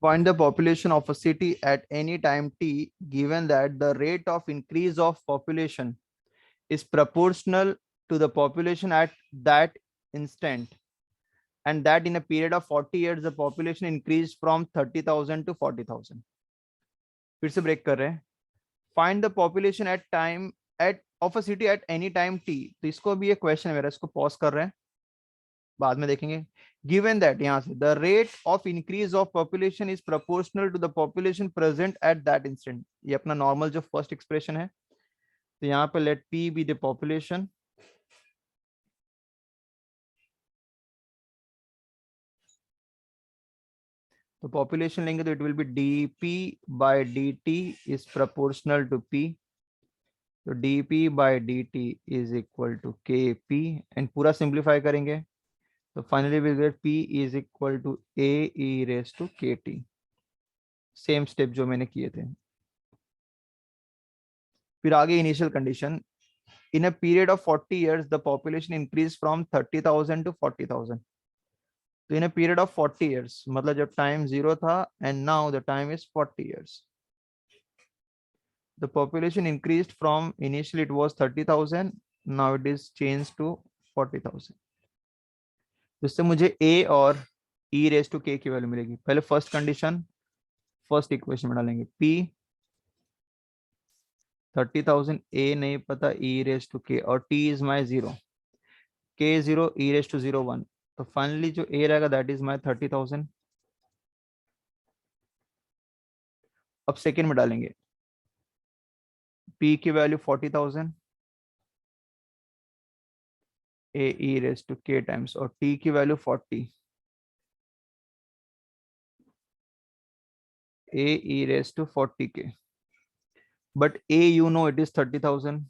Find the population of a city at any time t, given that the rate of increase of population is proportional to the population at that instant, and that in a period of 40 years the population increased from 30,000 to 40,000. फिर से break कर रहे हैं. Find the population at time at of a city at any time t. तो इसको भी ये question है मेरा, इसको पॉज कर रहे हैं, बाद में देखेंगे. Given that यहाँ से the rate of increase of population is proportional to the population present at that instant. ये अपना नॉर्मल जो फर्स्ट एक्सप्रेशन है, तो यहाँ पे let p be the population. तो पॉपुलेशन लेंगे तो it will be dp by dt is proportional to p. तो dp by dt is equal to kp and पूरा सिंप्लीफाई करेंगे तो finally will get p is equal to a e raised to kt. Same step जो मैंने किए थे. फिर आगे initial condition. In a period of 40 years the population increase from 30,000 to 40,000. तो in a period of 40 years मतलब जब time 0 था and now the time is 40 years. The population increased from initially it was 30,000, now it is changed to 40,000. तो इससे मुझे a और e raised to k की value मिलेगी. पहले फर्स्ट कंडीशन फर्स्ट इक्वेशन में डालेंगे p 30,000, a नहीं पता, e raised to k और t is my 0, k 0, e raised to 0 1. तो फाइनली जो a रहेगा दैट इज माय 30,000. अब सेकेंड में डालेंगे p की value 40,000, a e raised to k times और t की value 40, a e raised to 40k. But a you know it is 30,000.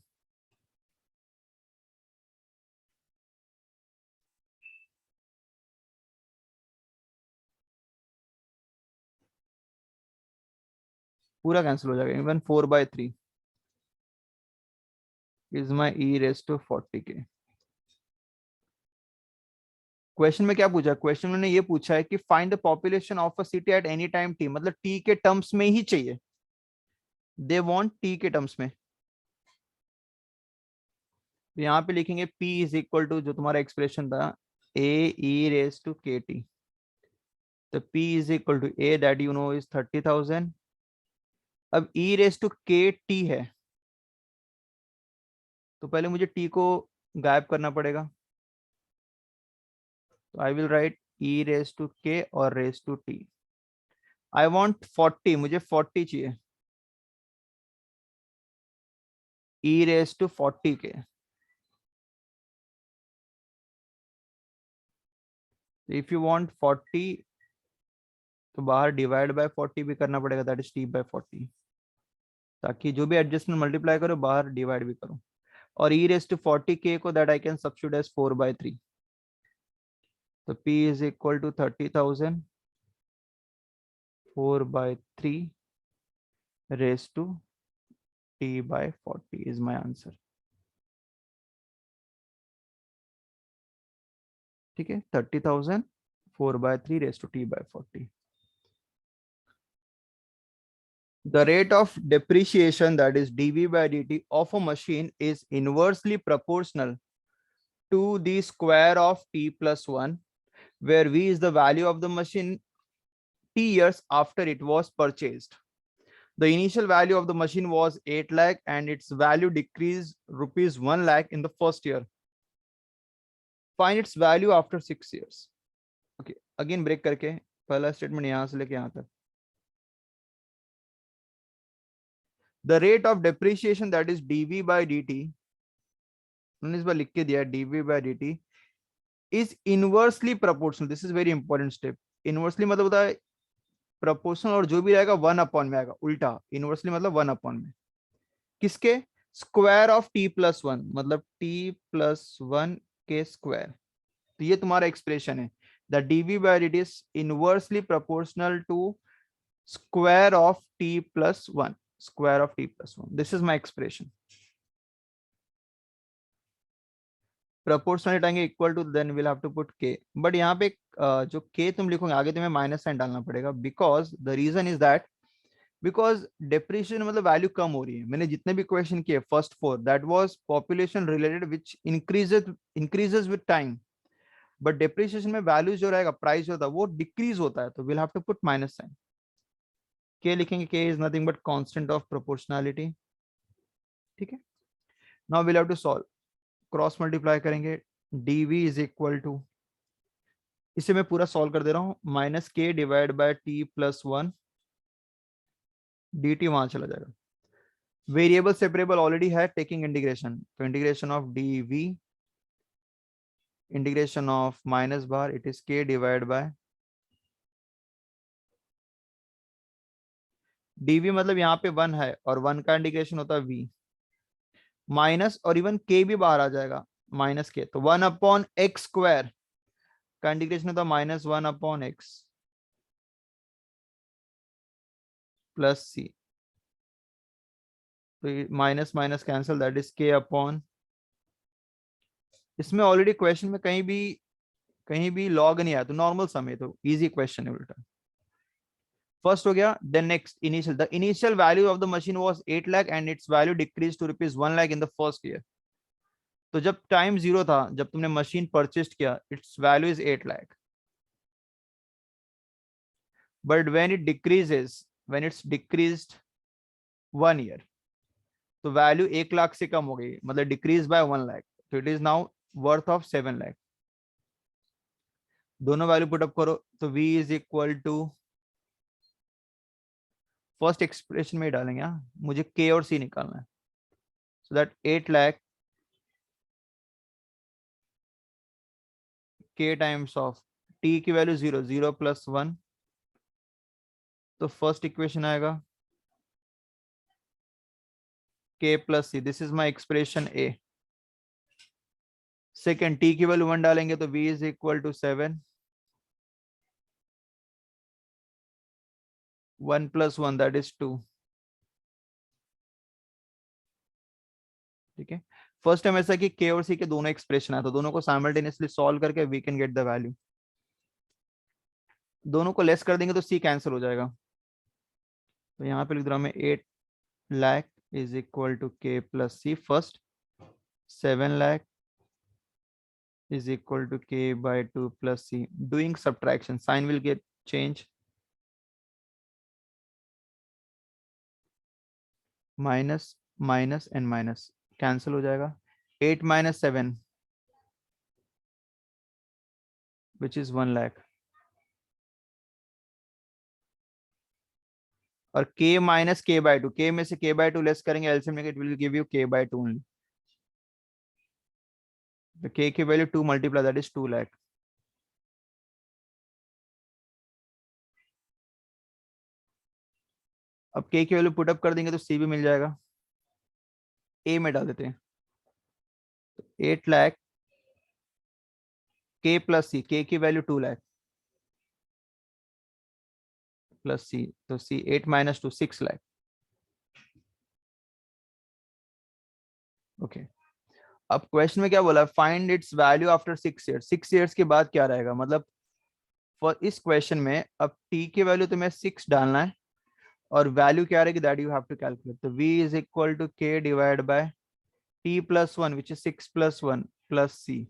पूरा कैंसिल हो जाएगा. Even 4/3 is my e raised to 40k. Question में क्या पूछा है? क्वेश्चन में ये पूछा है कि find the population of a city at any time T, मतलब टी के टर्म्स में ही चाहिए. दे वांट टी के टर्म्स में. तो यहाँ पे लिखेंगे p इज इक्वल टू जो तुम्हारा एक्सप्रेशन था a e raised to kt. तो p is equal to a that you know is 30,000. अब e raised to kt है तो पहले मुझे t को गायब करना पड़ेगा. तो I will write e raised to k और raised to t. I want 40, मुझे 40 चाहिए. e raised to 40k. If you want 40 तो बाहर डिवाइड बाय 40 भी करना पड़ेगा, दैट इज t/40, ताकि जो भी एडजस्टमेंट मल्टीप्लाई करो बाहर डिवाइड भी करो. और e raised to 40k को that I can substitute as 4/3. तो p is equal to 30,000 4/3 raised to t/40 is my answer. ठीक है, 30,000 4/3 raised to t/40. The rate of depreciation, that is dv by dt of a machine is inversely proportional to the square of t plus 1, where v is the value of the machine t years after it was purchased. The initial value of the machine was 8 lakh and its value decreased rupees 1 lakh in the first year. Find its value after 6 years. Okay, again break करके पहला statement यहां से लेके यहां तक. The rate of depreciation, that is dv by dt, इस बार लिख के दिया dv by dt is inversely proportional. This is very important step. Inversely मतलब होता है proportional और जो भी रहेगा 1/में आएगा. उल्टा inversely मतलब 1/में. किसके? स्क्वायर ऑफ t plus 1 मतलब t plus 1 के स्क्वायर. तो ये तुम्हारा एक्सप्रेशन है. The dv by dt is inversely proportional to square of t plus 1. Square of t plus 1. This is my expression. Proportional हटाएंगे equal to, then we'll have to put k. But यहाँ पे जो के तुम लिखोगे आगे तुम्हें माइनस साइन डालना पड़ेगा, because the reason is that because depreciation मतलब वैल्यू कम हो रही है। मैंने जितने भी क्वेश्चन किए first four, that was population related which increases with time, but depreciation में वैल्यू जो रहेगा, प्राइस जो होता है वो डिक्रीज होता है, तो will have to put minus sign. K लिखेंगे, K is nothing but constant of proportionality. ठीक है, now will have to solve, cross multiply करेंगे, dv इज इक्वल टू, इसे मैं पूरा सॉल्व कर दे रहा हूं, minus K divide by T plus one, D T वहां चला जाएगा। वेरिएबल सेपरेबल ऑलरेडी है, टेकिंग इंटीग्रेशन, तो integration of D V, integration of minus बार, it is K divide by DV, मतलब यहाँ पे वन है और वन का इंटीग्रेशन होता है वी, माइनस और इवन के भी बाहर आ जाएगा, माइनस के, तो वन अपॉन एक्स स्क्वायर का इंटीग्रेशन होता है minus one upon x plus c, तो minus minus cancel, that is k upon, इसमें ऑलरेडी क्वेश्चन में कहीं भी लॉग नहीं आया, तो नॉर्मल सम है, तो इजी क्वेश्चन है उल्टा। फर्स्ट हो गया, then next initial, the initial value of the machine was 8 lakh and its value decrease to rupees 1 lakh in the first year. तो जब टाइम जीरो था, जब तुमने मशीन परचेज किया, its value is 8 lakh, but when it decreases, when its decreased 1 year, तो value 1 lakh से कम हो गई, मतलब डिक्रीज बाय 1 लाख, तो it is now worth of 7 lakh. दोनों वैल्यू पुट अप करो, तो v is equal to, first expression में ही डालेंगे, हाँ मुझे k और c निकालना है, so that 8 lakh k times of t की वैल्यू 0, 0 प्लस 1, तो फर्स्ट इक्वेशन आएगा k plus c, this is my expression a। Second, t की वैल्यू 1 डालेंगे तो v is equal to 7, 1 plus 1 that is 2। ठीक है, फर्स्ट टाइम ऐसा कि k और c के दोनों एक्सप्रेशन आया, तो दोनों को साइमल्टेनियसली सॉल्व करके we can get the value. दोनों को लेस कर देंगे तो c कैंसिल हो जाएगा, तो यहाँ पे लिख रहा हूं मैं 8 lakh is equal to k plus c first, 7 lakh is equal to k by 2 plus c. Doing subtraction, sign will get change. Minus, minus and minus cancel हो जाएगा. 8 minus 7 which is 1 lakh. और k minus k by 2, k में से k by 2 less करेंगे, LCM it will give you k by 2 only. The k की value 2 multiply, that is 2 lakh. अब k की value put up कर देंगे तो c भी मिल जाएगा, a में डाल देते हैं, 8 lakh k plus c, k की वैल्यू 2 लाख प्लस c, तो c 8 minus 2 6 लाख. ओके, अब क्वेश्चन में क्या बोला, find its value after 6 years, 6 years के बाद क्या रहेगा, मतलब फॉर इस क्वेश्चन में अब t की वैल्यू तुम्हें 6 डालना है और वैल्यू क्या रहेगी, that you have to calculate, तो v is equal to k divide by t plus 1 which is 6 plus 1 plus c,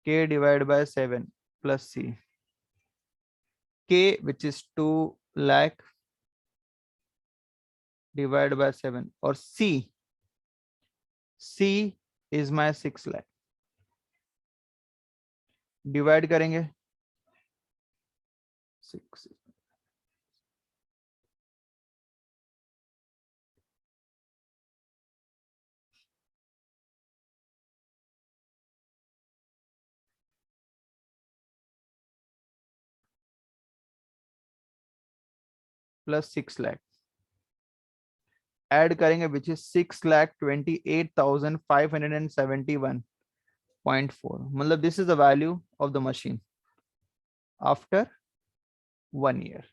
k divide by 7 plus c, k which is 2 lakh divide by 7 और c is my 6 lakh, divide करेंगे 6 plus 6 lakh, add करेंगे which is 6,28,571.4, मतलब this is the value of the machine after 1 year,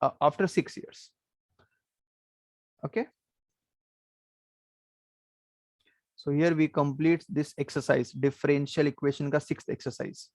after 6 years. Okay, so here we complete this exercise, differential equation का 6th exercise.